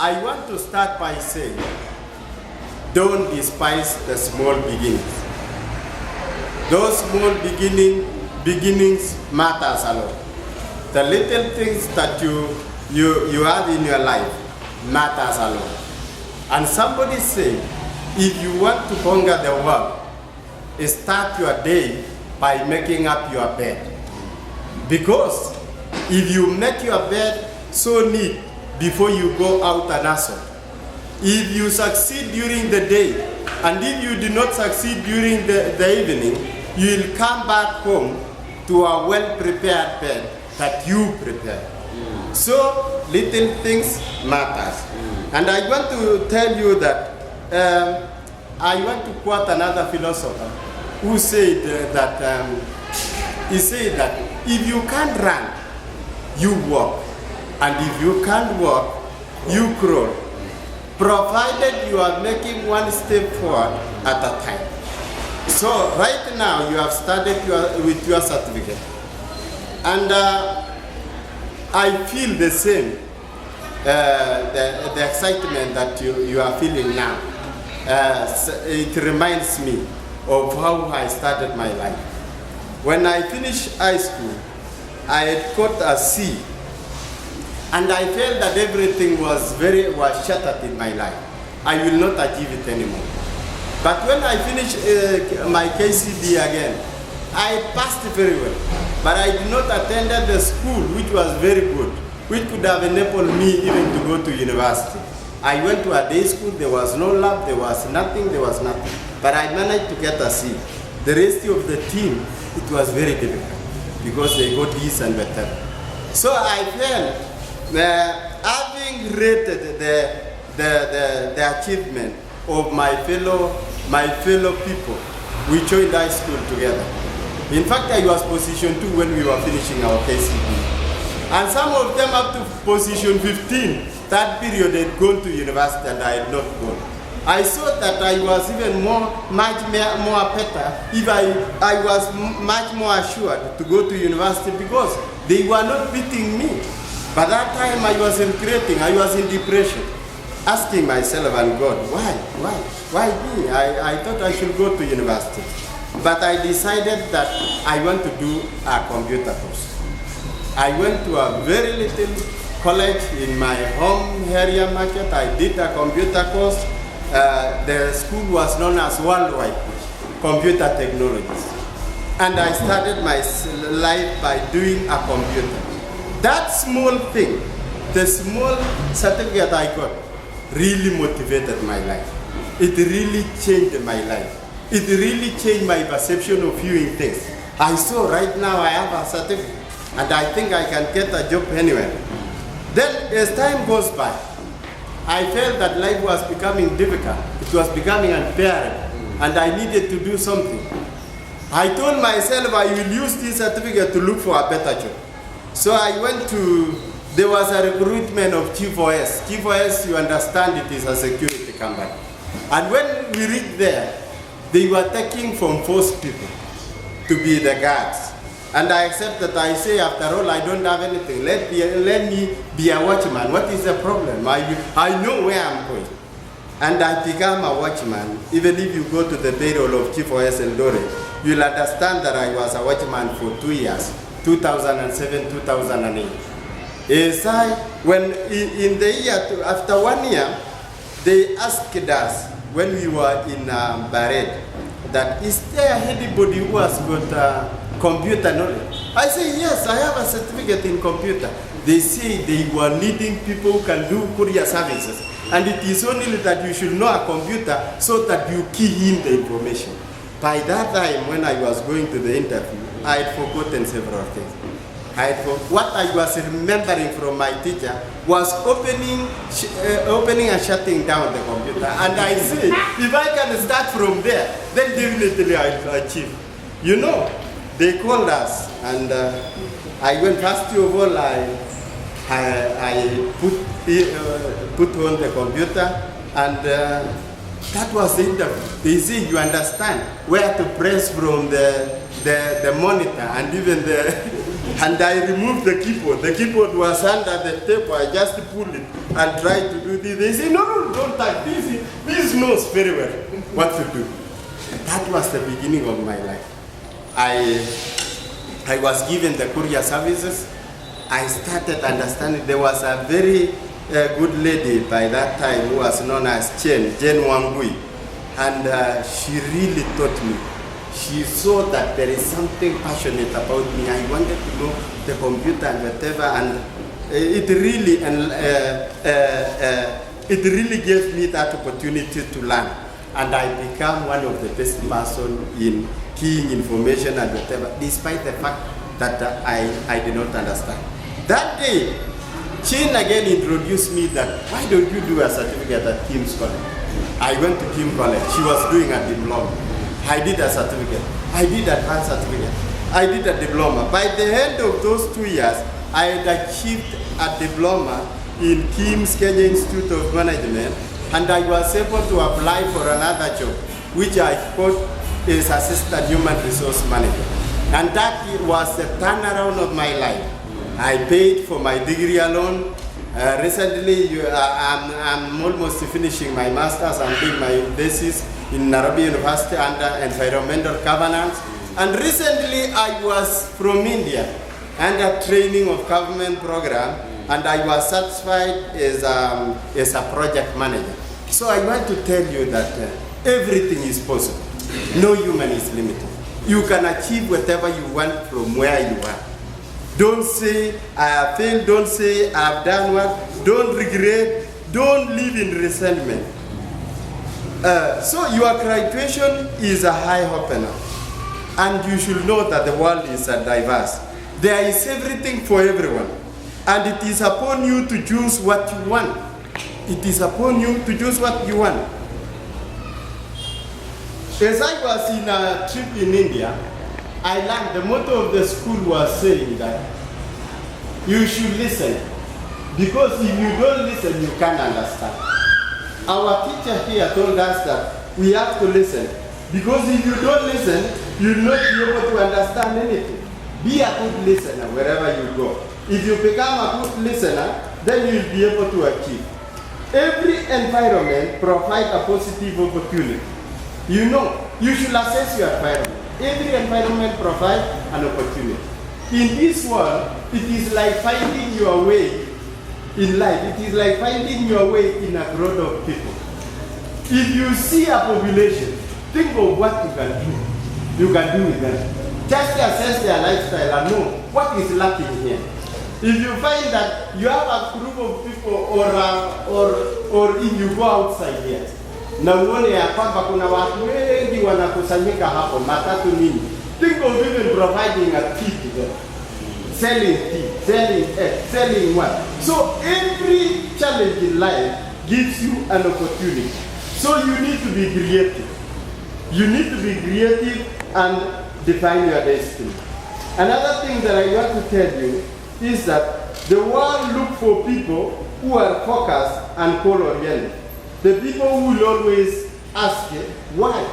I want to start by saying, don't despise the small beginnings. Those small beginnings matters a lot. The little things that you have in your life matters a lot. And somebody said, if you want to conquer the world, start your day by making up your bed. Because if you make your bed so neat before you go out and hustle, if you succeed during the day, and if you do not succeed during the evening, you will come back home to a well-prepared bed that you prepared. So little things matters. And I want to tell you that I want to quote another philosopher who said he said that if you can't run, you walk, and if you can't walk, you crawl, provided you are making one step forward at a time. So right now you have started with your certificate, and I feel the same, the excitement that you are feeling now. It reminds me of how I started my life. When I finished high school, I had got a C, and I felt that everything was shattered in my life. I will not achieve it anymore. But when I finished my KCB again, I passed very well. But I did not attend the school, which was very good, which could have enabled me even to go to university. I went to a day school, there was no lab, there was nothing. But I managed to get a C. The rest of the team, it was very difficult because they got this and whatever. So I felt having rated the achievement of my fellow people, we joined high school together. In fact, I was position 2 when we were finishing our KCB. And some of them up to position 15, that period had gone to university and I had not gone. I saw that I was even much more better if I was much more assured to go to university because they were not beating me. By that time I was regretting, I was in depression, asking myself and God, why me? I thought I should go to university. But I decided that I want to do a computer course. I went to a very little college in my home area market. I did a computer course. The school was known as Worldwide Computer Technologies. And I started my life by doing a computer. That small thing, the small certificate I got, really motivated my life. It really changed my life. It really changed my perception of viewing things. I saw right now I have a certificate and I think I can get a job anywhere. Then as time goes by, I felt that life was becoming difficult. It was becoming unbearable, and I needed to do something. I told myself I will use this certificate to look for a better job. So I went to, there was a recruitment of G4S. G4S, you understand, it is a security company. And when we reached there, they were taking from force people to be the guards. And I accepted. I say, after all, I don't have anything. Let me be a watchman. What is the problem? I know where I'm going. And I became a watchman. Even if you go to the payroll of G4S Eldoret, you'll understand that I was a watchman for 2 years, 2007, 2008. When in the year, after 1 year, they asked us, when we were in Bahrain, that is there anybody who has got computer knowledge? I say, yes, I have a certificate in computer. They say they were needing people who can do courier services. And it is only that you should know a computer so that you key in the information. By that time, when I was going to the interview, I had forgotten several things. What I was remembering from my teacher was opening and shutting down the computer. And I said, if I can start from there, then definitely I'll achieve. You know, they called us, and I went, first of all, I put on the computer, and that was the interview. They say, you understand where to press from the monitor and even And I removed the keyboard. The keyboard was under the table. I just pulled it and tried to do this. They say, no, don't touch this. This knows very well what to do. That was the beginning of my life. I was given the courier services. I started understanding. There was a very good lady by that time who was known as Jane Wangui. And she really taught me. She saw that there is something passionate about me. I wanted to know the computer and whatever, and it really gave me that opportunity to learn. And I became one of the best person in keying information and whatever, despite the fact that I did not understand. That day, Chin again introduced me that, why don't you do a certificate at Kim's College? I went to Kim College. She was doing a diploma. I did a certificate. I did advanced certificate. I did a diploma. By the end of those 2 years, I had achieved a diploma in Kim's Kenya Institute of Management, and I was able to apply for another job, which I got as Assistant Human Resource Manager. And that was the turnaround of my life. I paid for my degree alone. Recently, I'm almost finishing my master's. I'm doing my thesis in Nairobi University under environmental governance. And recently, I was from India under training of government program, and I was certified as a project manager. So I want to tell you that everything is possible. No human is limited. You can achieve whatever you want from where you are. Don't say, I have failed. Don't say, I have done what. Don't regret. Don't live in resentment. So your graduation is a high opener. And you should know that the world is diverse. There is everything for everyone. And it is upon you to choose what you want. It is upon you to choose what you want. As I was in a trip in India, I learned the motto of the school was saying that you should listen, because if you don't listen, you can't understand. Our teacher here told us that we have to listen, because if you don't listen, you'll not be able to understand anything. Be a good listener wherever you go. If you become a good listener, then you'll be able to achieve. Every environment provides a positive opportunity. You know, you should assess your environment. Every environment provides an opportunity. In this world, it is like finding your way in life. It is like finding your way in a crowd of people. If you see a population, think of what you can do. You can do with them. Just assess their lifestyle and know what is lacking here. If you find that you have a group of people or if you go outside here, na uone ya kwamba kuna watu wengi wanakusanyika hapo, matatu nini, think of even providing a tea to them. Selling tea, selling egg, selling what. So every challenge in life gives you an opportunity. So you need to be creative. You need to be creative and define your destiny. Another thing that I want to tell you is that the world looks for people who are focused and goal-oriented. The people who will always ask why.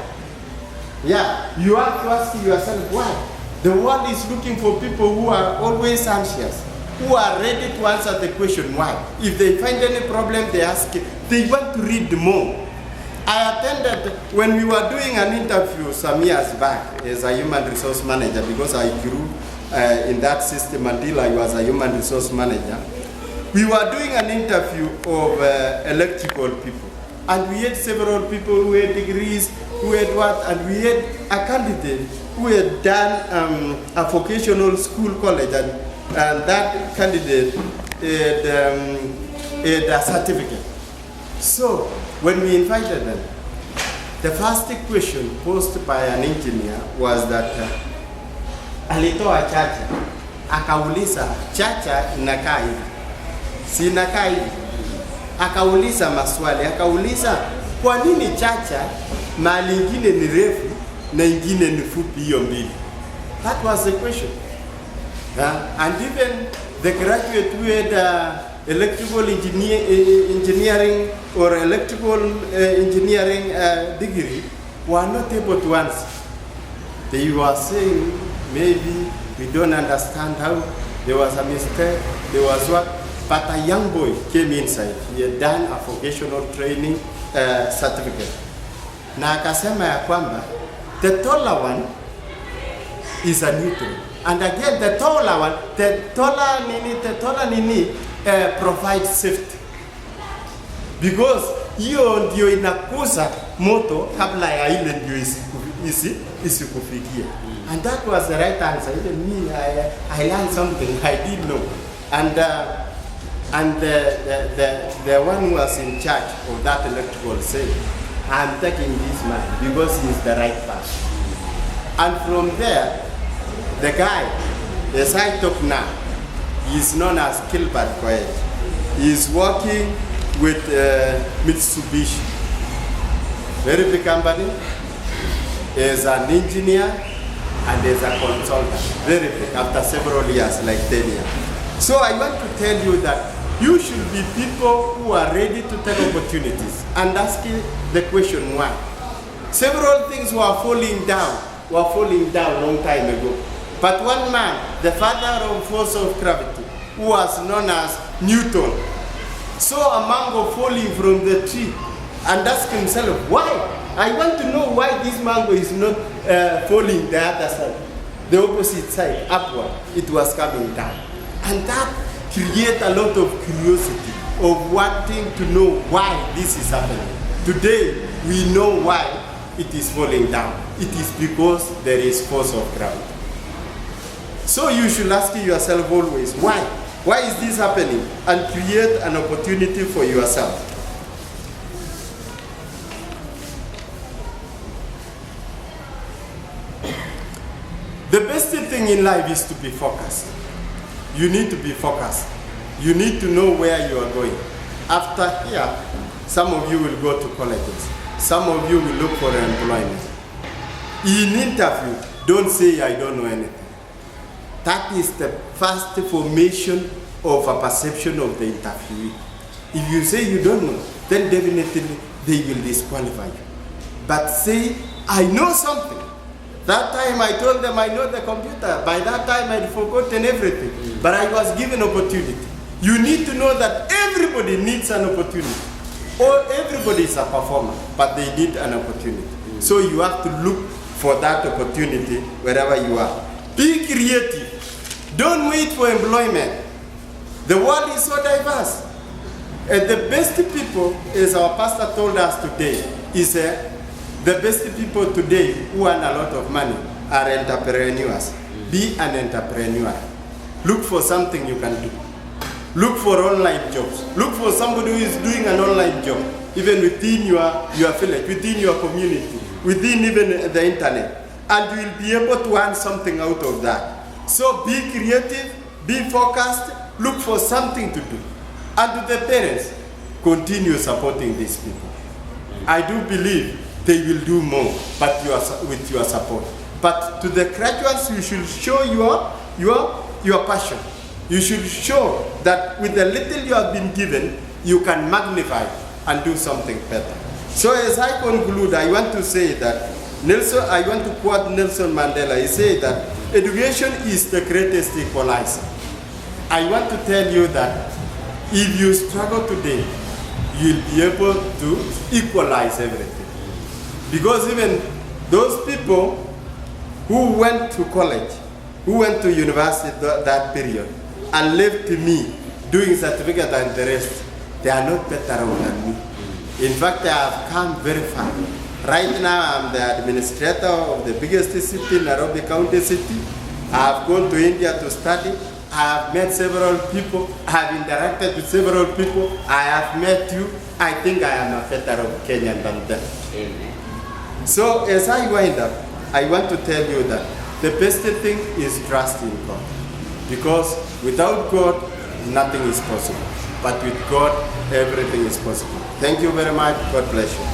Yeah, you have to ask yourself why. The world is looking for people who are always anxious, who are ready to answer the question why. If they find any problem, they ask it. They want to read more. I attended, when we were doing an interview some years back as a human resource manager, because I grew in that system until I was a human resource manager. We were doing an interview of electrical people. And we had several people who had degrees, who had what, and we had a candidate who had done a vocational school college, and that candidate had a certificate. So when we invited them, the first question posed by an engineer was that alitoa chacha, akauliza chacha inakaa hivi, si inakaa hivi. Akauliza maswali, akauliza kwa nini chacha mahali ingine ni refu na ingine ni fupi hiyo mbili. That was the question. And even the graduate who had electrical engineering or electrical engineering degree were not able to answer. They were saying maybe We don't understand how there was a mistake, there was what. But a young boy came inside. He had done a vocational training certificate. Na akasema ya kwamba the taller one is a neutral. And again, the taller one, the taller nini provides safety. Because hiyo ndio inakuza moto kabla ya ile ndio isikufikia. And that was the right answer. Even me, I learned something I didn't know. And the one who was in charge of that electrical said, I'm taking this man because he's the right person. And from there, the guy, as I talk now, is known as Gilbert Koech. He's working with Mitsubishi, very big company, as an engineer and as a consultant, very big, after several years, like 10 years. So I want to tell you that you should be people who are ready to take opportunities and asking the question why. Several things were falling down long time ago. But one man, the father of force of gravity, who was known as Newton, saw a mango falling from the tree and asked himself, why? I want to know why this mango is not falling the other side, the opposite side, upward. It was coming down. And that creates a lot of curiosity of wanting to know why this is happening. Today, we know why it is falling down. It is because there is force of gravity. So you should ask yourself always, why? Why is this happening? And create an opportunity for yourself. The best thing in life is to be focused. You need to be focused. You need to know where you are going. After here, some of you will go to colleges. Some of you will look for employment. In interview, don't say I don't know anything. That is the first formation of a perception of the interviewee. If you say you don't know, then definitely they will disqualify you. But say, I know something. That time I told them I know the computer. By that time I'd forgotten everything. But I was given opportunity. You need to know that everybody needs an opportunity. Or everybody is a performer, but they need an opportunity. So you have to look for that opportunity wherever you are. Be creative. Don't wait for employment. The world is so diverse. And the best people, as our pastor told us today, is the best people today who earn a lot of money are entrepreneurs. Be an entrepreneur. Look for something you can do. Look for online jobs. Look for somebody who is doing an online job, even within your village, within your community, within even the internet. And you will be able to earn something out of that. So be creative, be focused, look for something to do. And to the parents, continue supporting these people. I do believe they will do more, but with your support. But to the graduates, you should show your passion. You should show that with the little you have been given, you can magnify and do something better. So as I conclude, I want to say that I want to quote Nelson Mandela. He said that education is the greatest equalizer. I want to tell you that if you struggle today, you'll be able to equalize everything. Because even those people who went to college, who went to university that period, and left me doing certificate and the rest, they are not better off than me. In fact, I have come very far. Right now, I'm the administrator of the biggest city, Nairobi County City. I have gone to India to study. I have met several people. I have interacted with several people. I have met you. I think I am a better of Kenyan than them. Amen. So as I wind up, I want to tell you that the best thing is trust in God. Because without God, nothing is possible. But with God, everything is possible. Thank you very much. God bless you.